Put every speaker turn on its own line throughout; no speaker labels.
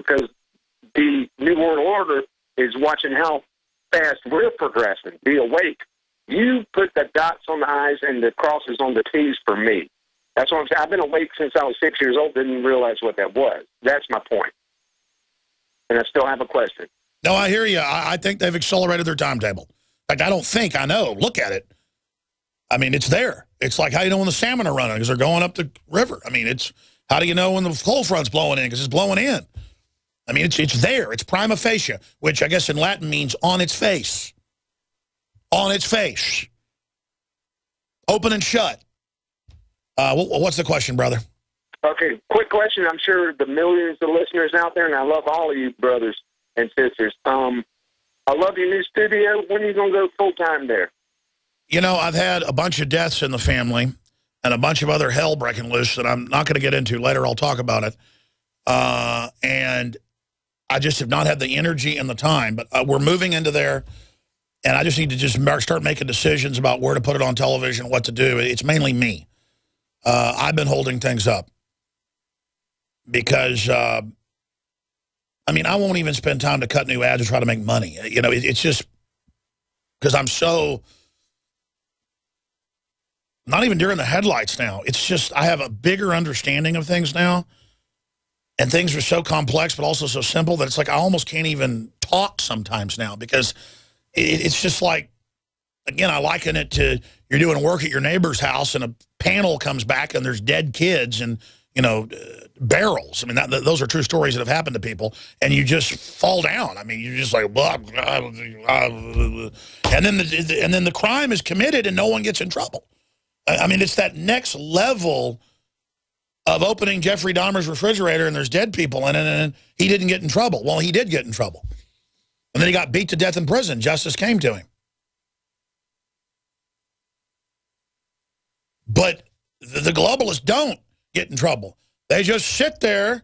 because the New World Order is watching how fast we're progressing. Be awake. You put the dots on the I's and the crosses on the T's for me. That's what I'm saying. I've been awake since I was 6 years old, didn't realize what that was. That's my point. And I still have a question.
No, I hear you. I think they've accelerated their timetable. In fact, I don't think, I know. Look at it. I mean, it's there. It's like how you know when the salmon are running because they're going up the river. I mean, it's how do you know when the cold front's blowing in because it's blowing in. I mean, it's there. It's prima facie, which I guess in Latin means on its face. On its face. Open and shut. What's the question, brother?
Okay, quick question. I'm sure the millions of listeners out there, and I love all of you brothers and sisters. I love your new studio. When are you going to go full-time there?
You know, I've had a bunch of deaths in the family and a bunch of other hell breaking loose that I'm not going to get into. Later, I'll talk about it. And I just have not had the energy and the time. But we're moving into there, and I just need to just start making decisions about where to put it on television, what to do. It's mainly me. I've been holding things up because, I mean, I won't even spend time to cut new ads or try to make money. You know, it's just because I'm so... Not even during the headlights now. It's just I have a bigger understanding of things now. And things are so complex but also so simple that it's like I almost can't even talk sometimes now because it's just like, again, I liken it to you're doing work at your neighbor's house and a panel comes back and there's dead kids and, you know, barrels. I mean, those are true stories that have happened to people. And you just fall down. I mean, you're just like, blah, blah, blah, blah. And then the crime is committed and no one gets in trouble. I mean, it's that next level of opening Jeffrey Dahmer's refrigerator and there's dead people in it and he didn't get in trouble. Well, he did get in trouble. And then he got beat to death in prison. Justice came to him. But the globalists don't get in trouble. They just sit there.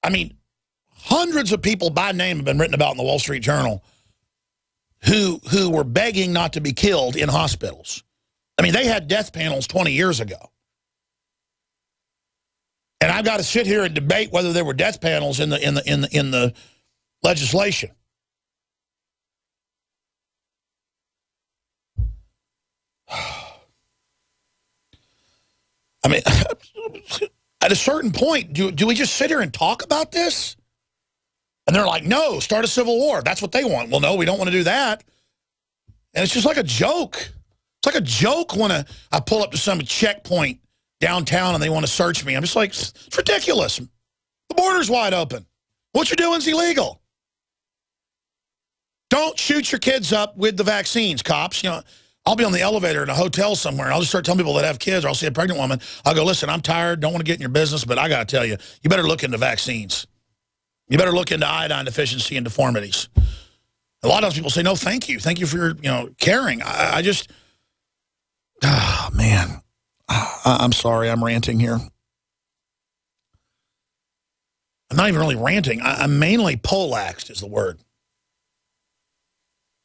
I mean, hundreds of people by name have been written about in the Wall Street Journal who were begging not to be killed in hospitals. I mean, they had death panels 20 years ago. And I've got to sit here and debate whether there were death panels in the legislation. I mean, at a certain point, do we just sit here and talk about this? And they're like, no, start a civil war. That's what they want. Well, no, we don't want to do that. And it's just like a joke. It's like a joke when I pull up to some checkpoint downtown and they want to search me. I'm just like, it's ridiculous. The border's wide open. What you're doing is illegal. Don't shoot your kids up with the vaccines, cops. You know, I'll be on the elevator in a hotel somewhere, and I'll just start telling people that have kids, or I'll see a pregnant woman. I'll go, listen, I'm tired, don't want to get in your business, but I got to tell you, you better look into vaccines. You better look into iodine deficiency and deformities. A lot of those people say, no, thank you. Thank you for your, caring. I just, oh, man. I'm sorry, I'm ranting here. I'm not even really ranting. I'm mainly poleaxed is the word.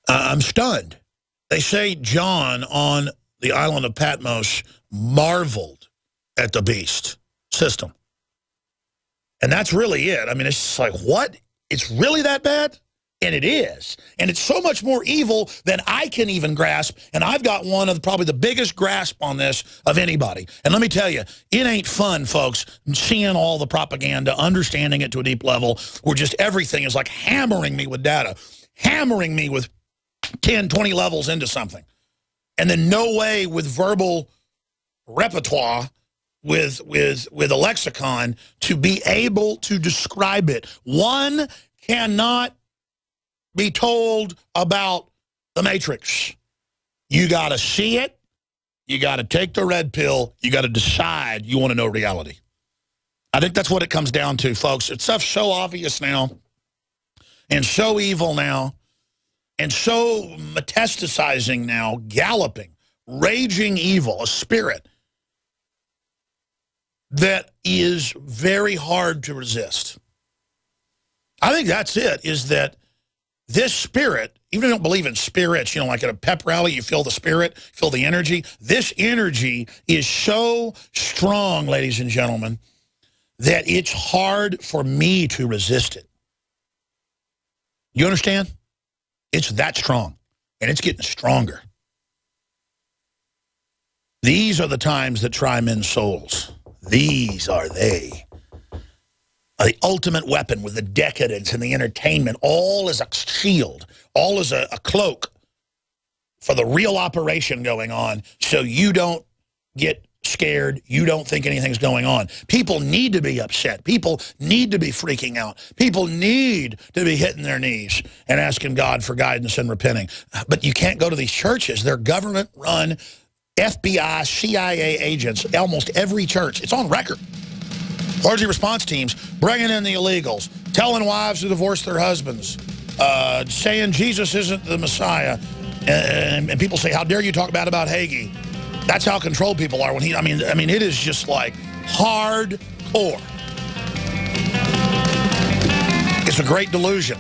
I'm stunned. They say John on the island of Patmos marveled at the beast system. And that's really it. I mean, it's just like, what? It's really that bad? And it is. And it's so much more evil than I can even grasp. And I've got one of probably the biggest grasp on this of anybody. And let me tell you, it ain't fun, folks, seeing all the propaganda, understanding it to a deep level, where just everything is like hammering me with data, hammering me with 10, 20 levels into something. And then no way with verbal repertoire, with a lexicon, to be able to describe it. One cannot be told about the Matrix. You got to see it. You got to take the red pill. You got to decide you want to know reality. I think that's what it comes down to, folks. It's stuff so obvious now and so evil now and so metastasizing now, galloping, raging evil, a spirit that is very hard to resist. I think that's it, is that this spirit, even if you don't believe in spirits, like at a pep rally, you feel the spirit, feel the energy. This energy is so strong, ladies and gentlemen, that it's hard for me to resist it. You understand? It's that strong, and it's getting stronger. These are the times that try men's souls. These are they. The ultimate weapon with the decadence and the entertainment, all is a shield, all is a cloak for the real operation going on, so you don't get scared, you don't think anything's going on. People need to be upset. People need to be freaking out. People need to be hitting their knees and asking God for guidance and repenting. But you can't go to these churches. They're government-run, FBI, CIA agents, almost every church. It's on record. Clergy response teams bringing in the illegals, telling wives to divorce their husbands, saying Jesus isn't the Messiah. And people say, how dare you talk bad about Hagee? That's how controlled people are when he, I mean, it is just like hardcore. It's a great delusion.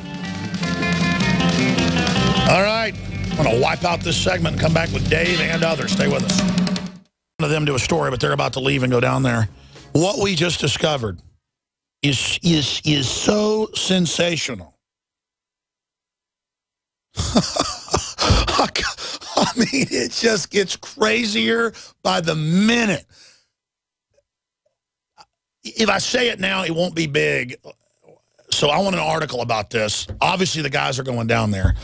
All right. I'm going to wipe out this segment and come back with Dave and others. Stay with us. One of them do a story, but they're about to leave and go down there. What we just discovered is so sensational. I mean, it just gets crazier by the minute. If I say it now, it won't be big. So I want an article about this. Obviously, the guys are going down there.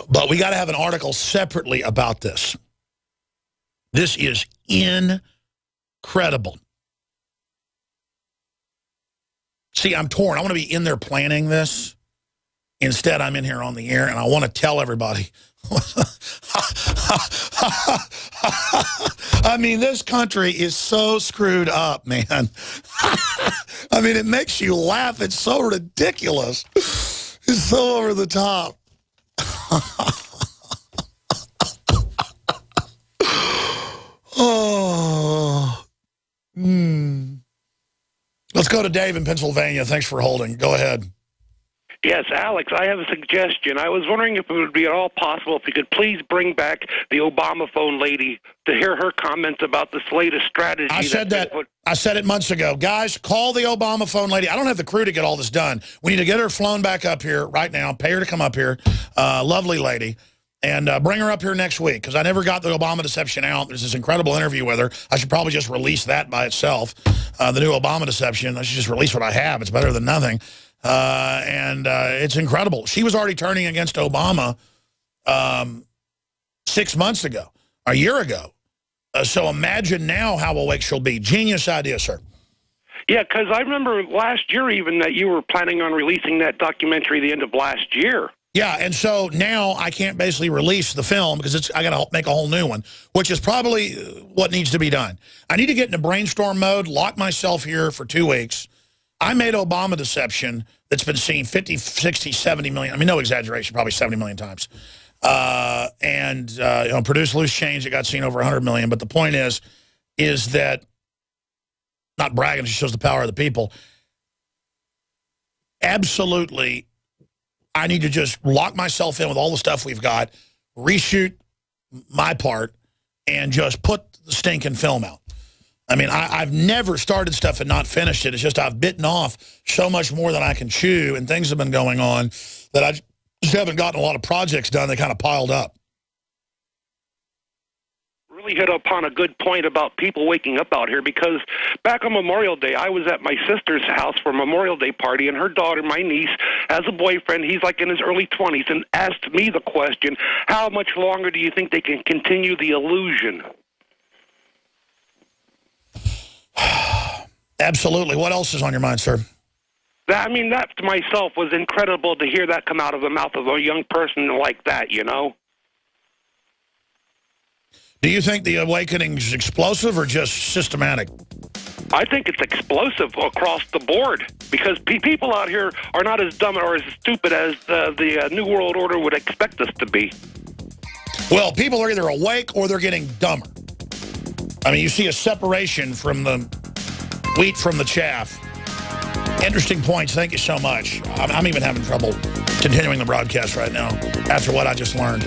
But we got to have an article separately about this. This is incredible. See, I'm torn. I want to be in there planning this. Instead, I'm in here on the air, and I want to tell everybody. I mean, this country is so screwed up, man. I mean, it makes you laugh. It's so ridiculous. It's so over the top. Oh. Let's go to Dave in Pennsylvania. Thanks for holding. Go ahead.
Yes, Alex, I have a suggestion. I was wondering if it would be at all possible if you could please bring back the Obama phone lady to hear her comments about this latest strategy.
I said that. I said it months ago. Guys, call the Obama phone lady. I don't have the crew to get all this done. We need to get her flown back up here right now, pay her to come up here. Lovely lady. And bring her up here next week, because I never got the Obama deception out. There's this incredible interview with her. I should probably just release that by itself, the new Obama deception. I should just release what I have. It's better than nothing. It's incredible. She was already turning against Obama 6 months ago, a year ago. So imagine now how awake she'll be. Genius idea, sir.
Yeah, because I remember last year even that you were planning on releasing that documentary the end of last year.
Yeah, and so now I can't basically release the film because I got to make a whole new one, which is probably what needs to be done. I need to get into brainstorm mode, lock myself here for 2 weeks. I made Obama deception that's been seen 50, 60, 70 million. I mean, no exaggeration, probably 70 million times. Produce Loose Change, it got seen over 100 million. But the point is that, not bragging, it shows the power of the people. Absolutely, I need to just lock myself in with all the stuff we've got, reshoot my part, and just put the stinking film out. I mean, I've never started stuff and not finished it. It's just I've bitten off so much more than I can chew, and things have been going on that I just haven't gotten a lot of projects done. They kind of piled up.
Really hit upon a good point about people waking up out here, because back on Memorial Day, I was at my sister's house for a Memorial Day party, and her daughter, my niece, has a boyfriend. He's like in his early 20s, and asked me the question, how much longer do you think they can continue the illusion?
Absolutely. What else is on your mind, sir?
I mean, that to myself was incredible to hear that come out of the mouth of a young person like that, you know?
Do you think the awakening is explosive or just systematic?
I think it's explosive across the board, because people out here are not as dumb or as stupid as the New World Order would expect us to be.
Well, people are either awake or they're getting dumber. I mean, you see a separation from the wheat from the chaff. Interesting points. Thank you so much. I'm even having trouble continuing the broadcast right now after what I just learned.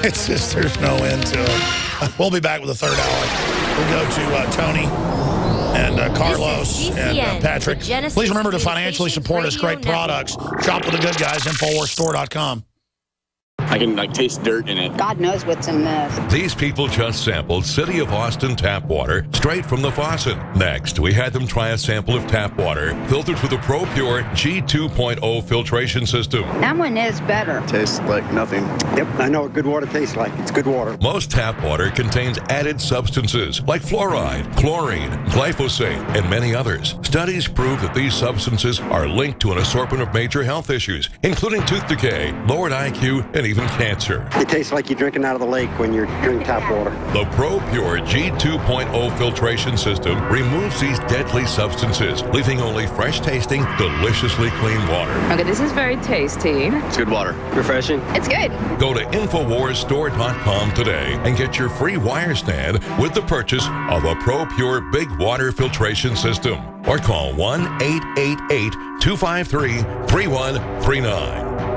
It's just, there's no end to it. We'll be back with the third hour. We'll go to Tony and Carlos and Patrick.
Genesis
Please remember to financially support us. Great products. Shop with the good guys. InfoWarsStore.com.
I can taste dirt in it.
God knows what's in this.
These people just sampled City of Austin tap water straight from the faucet. Next, we had them try a sample of tap water filtered through the Pro Pure G2.0 filtration system.
That one is better.
Tastes like nothing.
Yep, I know what good water tastes like. It's good water.
Most tap water contains added substances like fluoride, chlorine, glyphosate, and many others. Studies prove that these substances are linked to an assortment of major health issues, including tooth decay, lowered IQ, and even cancer.
It tastes like you're drinking out of the lake when you're drinking tap water.
The Pro Pure G2.0 filtration system removes these deadly substances, leaving only fresh-tasting, deliciously clean water.
Okay, this is very tasty.
It's good water.
Refreshing.
It's good.
Go to InfoWarsStore.com today and get your free wire stand with the purchase of a Pro Pure Big Water Filtration System. Or call 1-888-253-3139.